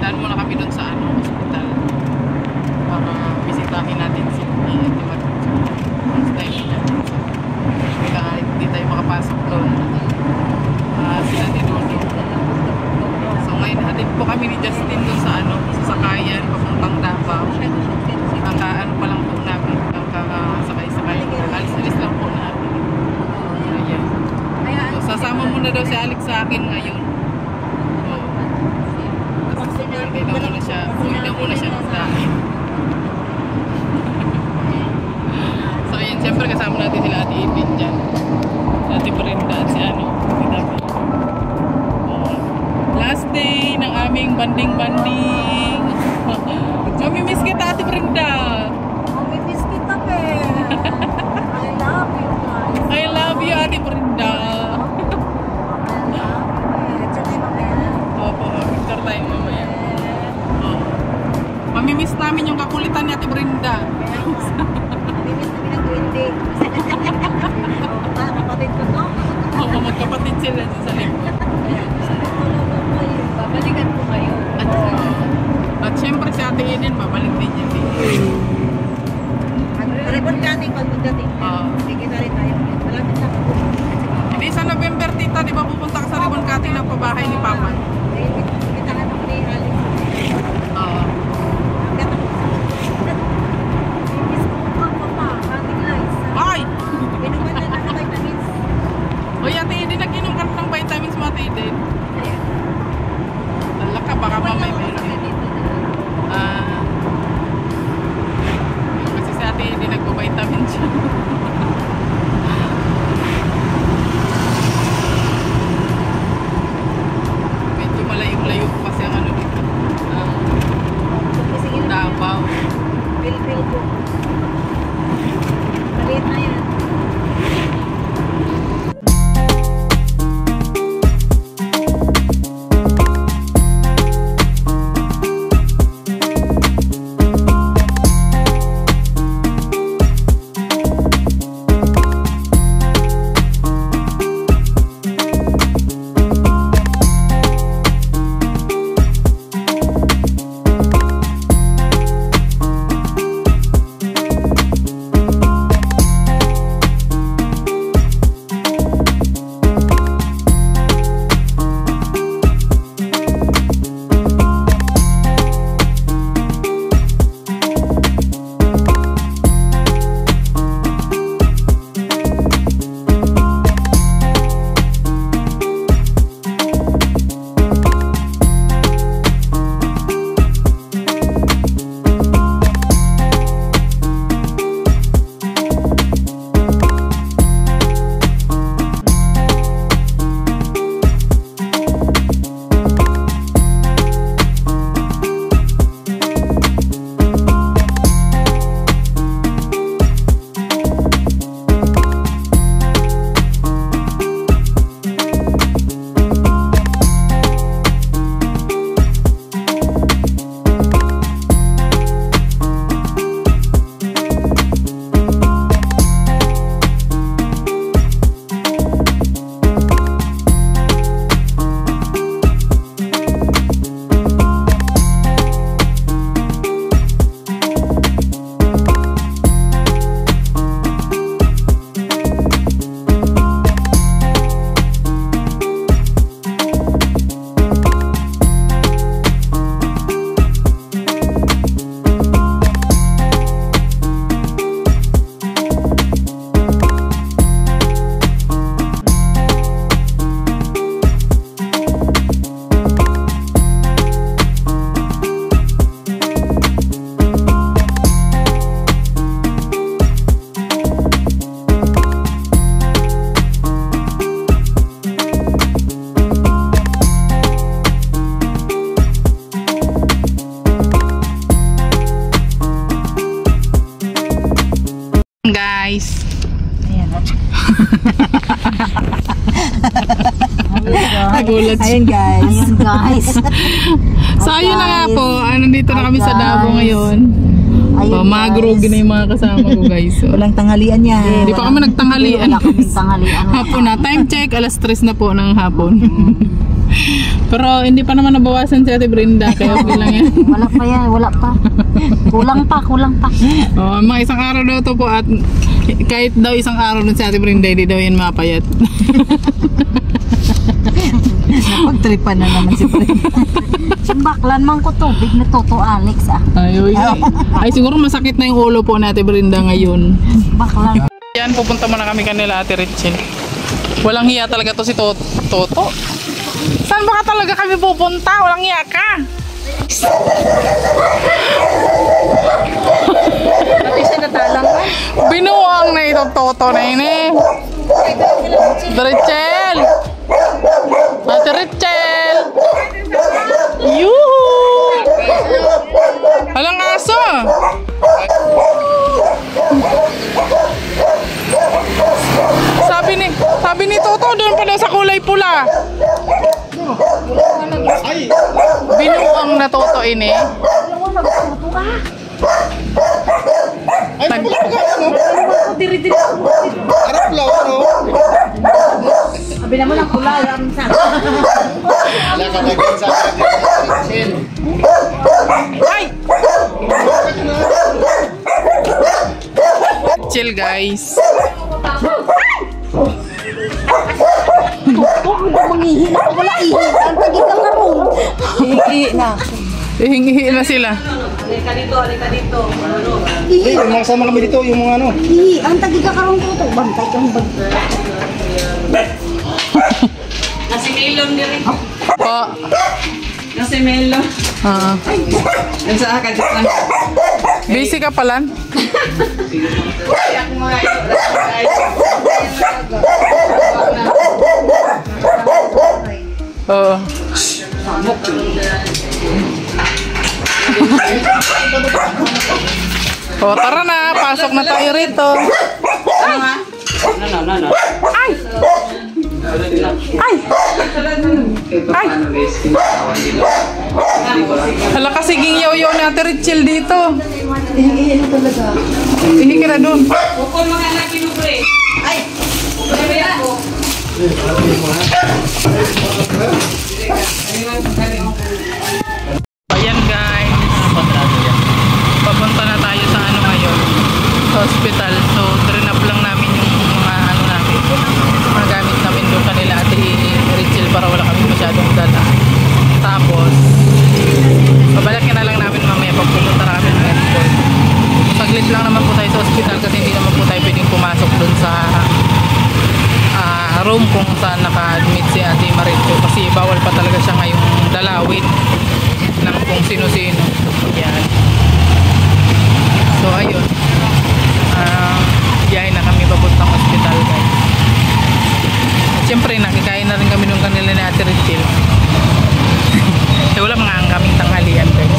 daan muna kami dun sa hospital para bisitahin natin si Ate Maricel. First time natin. Kaya hindi tayo makapasok doon. Sila ni Dodo. So ngayon hatid po kami ni Justin doon sa sasakayan papuntang Davao. Ang pa lang po namin. Sakay-sakay. Alis-alis lang po namin. Ayan. So sasama muna daw si Alex sa akin ngayon. Uwi na muna siya ng dahil. So ayan, siyempre kasama natin sila Ate Ibin dyan. Ate Brenda at si last day ng aming banding-banding. Mamimiss kita Ate Brenda. Mamimiss kita pe. I love you guys. I love you Ate Brenda. Opo, picture tayo mamaya. Mamimiss namin yung kakulitan ni Ate Brenda. Mamimiss namin ang duwende. Kapatid ko to. Oo, magkapatid sila sa likod. Babalikan ko kayo. At syempre si Ate Eden, babalik din niya. Ribbon cutting pag magdating. Sige na rin tayo. Malapit na ako. Hindi sa November, tita, di ba pupunta ka sa ribbon cutting ng pabahay ni Papa? Kitahan ako ni Alex. Oo. Ay! Inuman na ng vitamins. Uy, Ate Eden, nag-inom ka ng vitamins mo, Ate Eden. Tala ka, baka mamay meron. Kasi si Ate Eden nagpo-vitamins siya. Medyo malayo-layo po kasi ang dito. Davao. Pil-pil ko. Maliit na yan. Guys. Nagulat siya. Ayun guys. So ayun na nga po, nandito na kami sa Davao ngayon. Magrugi na yung mga kasama ko guys. So, walang tanghalian yan. Hindi pa kami nagtanghalian. Wala kaming tanghalian. Hapon na. Time check, alas 3 na po ng hapon. Pero hindi pa naman nabawasan si Ate Brenda, kaya okay lang yan. Wala pa yan, wala pa. Kulang pa. Oh, mga isang araw daw to po at kahit daw isang araw nun si Ate Brenda, hindi daw yan mapayat. Napagtripan na naman si Brenda. Baklan man ko tubig na Toto Alex Ay, siguro masakit na yung ulo po ni Ate Brenda ngayon. Baklan. Yan, pupunta muna kami kanila Ate Richel. Walang hiya talaga to si Toto. Saan ba ka talaga kami pupunta? Walang hiya ka. Pati siya natalang ka? Binuang na itong Toto na yun eh. Ate Richel! Ate Richel! Yuhu! Walang aso! Sabi ni Toto, doon pa daw sa kulay pula. Binuang na Toto ini. Sabi naman ang kulay. Ay! Chill guys. Huwag mo mangihi na. Wala ihi. Ang tagig ka karong. Ihi na. Ihingi na sila. Halika dito. Ihi. Yung nasama kami dito, yung mga ano. Ihi. Ang tagig ka karong ko. Bantay kang bantay. Nasi Melon din. Po. Nasi Melon. Yan sa akin. Busy ka pala? Ako mga Oo. O, tara na. Pasok na tayo rito. Ano nga? No. Ay! Ay! Ay! Hala kasi gingyaw-yaw ni Ate Richel dito. Ihi na talaga. Ihi ka na doon. Bukol mga anak kinubre. Ay! Bukol ako. Ayan guys. Papunta na tayo sa ano ngayon. Sa hospital. So, drain up lang namin yung mga ano namin. Mga gamit namin doon kanila Ate Richel para wala kami masyadong dala. Tapos, babalik na lang namin mamaya pag pupunta namin ng airport. Saglit lang naman po tayo sa hospital kasi hindi naman po tayo pwedeng pumasok doon sa room kung saan naka-admit si Ate Marito kasi bawal pa talaga siya ngayong dalawin ng kung sino-sino. Yan. So ayun, biyahe na kami papuntang hospital guys. At syempre nakikain na rin kami nung kanila ni Ate Richel. Wala mga ang kaming tanghalian guys.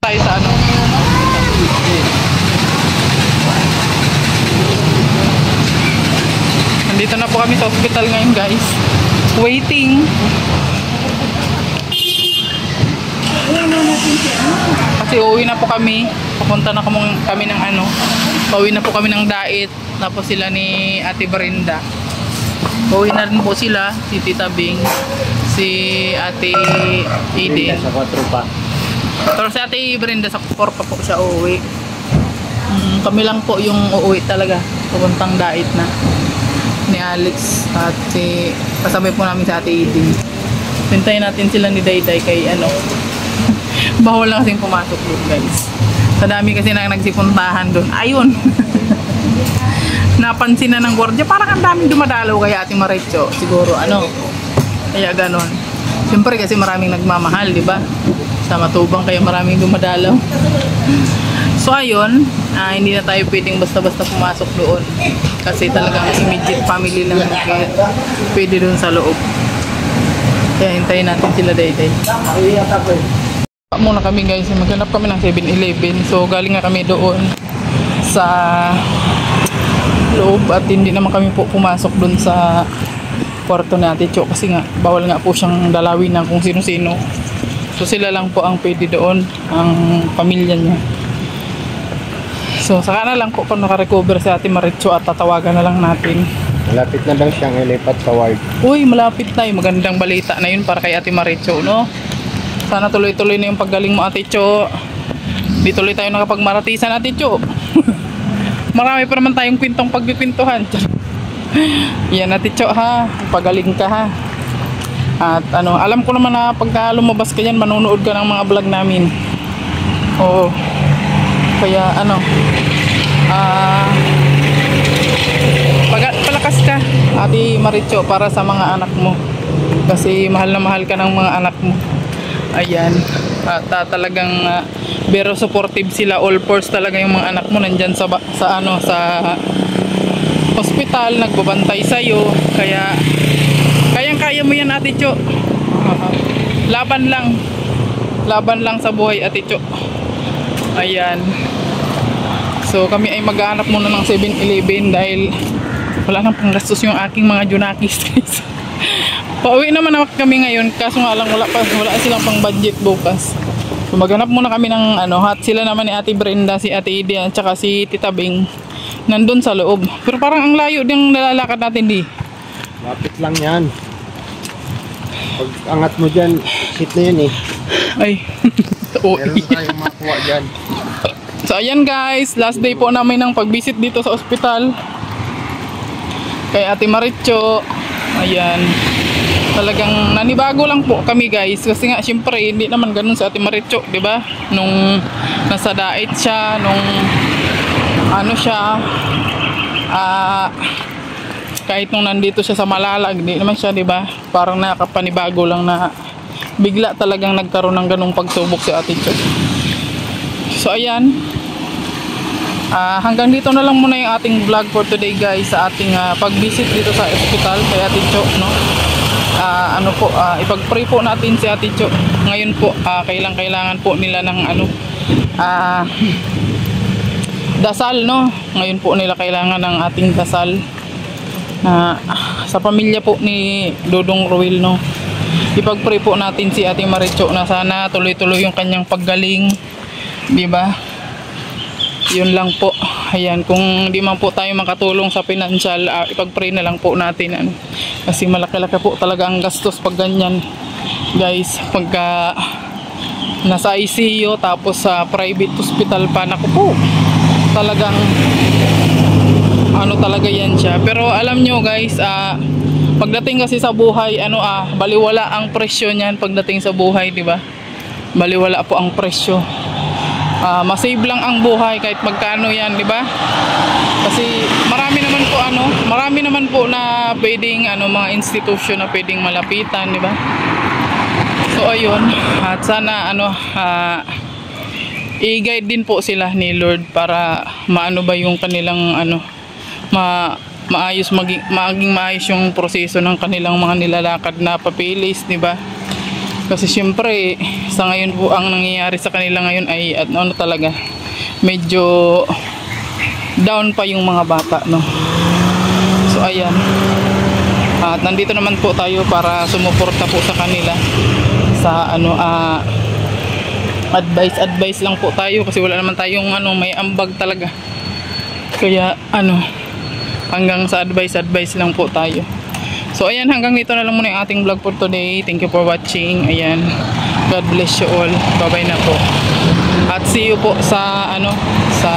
Tayo sa ano? Nandito na po kami sa hospital ngayon guys. Waiting. Kasi uuwi na po kami. Papunta na kami ng ano. Pauwi na po kami ng Dait. Tapos sila ni Ate Brenda. Pauwi na rin po sila. Si Tita Bing. si Ate Eden. Sa 4 pa. Pero si Ate Brenda sa 4 pa po siya uuwi. Kami lang po yung uuwi talaga. Pupuntang dait na ni Alex at kasabay po namin si Ate Eden. Pintayin natin sila ni Dayday kay ano. Bawal lang kasing pumasok doon, guys. Sa dami kasi na nagsipuntahan doon. Ayun. Napansin na ng gwardiya. Parang ang daming dumadalaw kay Ate Maricho. Siguro ano. Kaya ganon. Siyempre kasi maraming nagmamahal, di ba? Sa Matubang kaya maraming dumadalaw. So ayun, hindi na tayo pwedeng basta-basta pumasok doon. Kasi talagang immediate family lang kaya pwede doon sa loob. Kaya hintayin natin sila Dayday. Muna kami guys, maghanap kami ng 7-Eleven. So galing nga kami doon sa loob at hindi naman kami po pumasok doon sa kwarto ni Ate Cho kasi nga bawal nga po siyang dalawin ng kung sino-sino. So sila lang po ang pwede doon, ang pamilya niya. So saka na lang po kung nakarecover si Ate Maricho at tatawagan na lang natin. Malapit na lang siyang ilipat sa ward. Uy, malapit na. Magandang balita na yun para kay Ate Maricho, no? Sana tuloy-tuloy na yung paggaling mo, Ate Cho. Di tuloy tayo nakapagmaratisan, Ate Cho. Marami pa naman tayong kwentong pagpipintuhan. Yan, Ate Cho, ha? Pagaling ka, ha? At ano, alam ko naman na pagka lumabas ka yan, manunood ka ng mga vlog namin. Oo. Kaya ano, palakas ka, Ate Maricho, para sa mga anak mo. Kasi mahal na mahal ka ng mga anak mo. Ayan. At talagang pero supportive sila, all force talaga yung mga anak mo nandyan sa hospital, nagbabantay sa'yo. Kaya kayang-kaya mo yan, Ate Cho. Laban lang sa buhay, Ate Cho. Ayan. So kami ay maghahanap muna ng 7-Eleven dahil wala nang panggastos yung aking mga junakis, guys. Pauwi naman kami ngayon, kaso nga lang wala silang pang budget bukas. So maghanap muna kami ng ano, at sila naman ni Ate Brenda, si Ate Ida, at saka si Tita Bing nandun sa loob. Pero parang ang layo din nalalakad natin, di? Lapit lang yan. Pag angat mo dyan, sit na yan eh. Ay. Meron tayong makuha dyan. So ayan guys, last day po namin ng pag-visit dito sa ospital kay Ate Maricho. Ayan. Talagang nanibago lang po kami guys kasi nga syempre hindi naman ganun sa Ate Maricho, 'di ba? Nung nasa diet siya, nung ano siya kahit nung nandito siya sa Malalag, hindi naman siya, 'di ba? Parang nakapanibago lang na bigla talagang nagkaroon ng ganung pagsubok si Ate Cho. So ayan. Hanggang dito na lang muna yung ating vlog for today guys sa ating pag-visit dito sa ospital kay Ate Cho, no? Ipag-pray po natin si Ate Cho. Ngayon po kailangan po nila ng dasal, no? Ngayon po nila kailangan ng ating dasal sa pamilya po ni Dodong Ruel, no? Ipag-pray po natin si Ate Maricho na sana tuloy-tuloy yung kanyang paggaling, di ba? Yun lang po. Ayan, kung di man po tayo makatulong sa financial, ipag-pray na lang po natin, kasi malaki-laki po talaga ang gastos pag ganyan guys, pagka nasa ICU tapos sa private hospital pa, naku po, talagang ano talaga yan siya. Pero alam nyo guys, pagdating kasi sa buhay, baliwala ang presyo niyan pagdating sa buhay, di ba? Baliwala po ang presyo. Masave lang ang buhay kahit magkano yan, di ba? Kasi marami naman po na pwedeng mga institusyon na pwedeng malapitan, di ba? So ayun, at sana i-guide din po sila ni Lord para maano ba yung kanilang maging maayos yung proseso ng kanilang mga nilalakad na papilis, di ba? Kasi syempre sa ngayon po ang nangyayari sa kanila ngayon ay talaga medyo down pa yung mga bata, no? So ayan, at nandito naman po tayo para sumuporta po sa kanila sa advice lang po tayo kasi wala naman tayong may ambag talaga. Kaya hanggang sa advice lang po tayo. So ayan, hanggang dito na lang muna yung ating vlog for today. Thank you for watching. Ayan, God bless you all. Bye bye na po. At see you po sa sa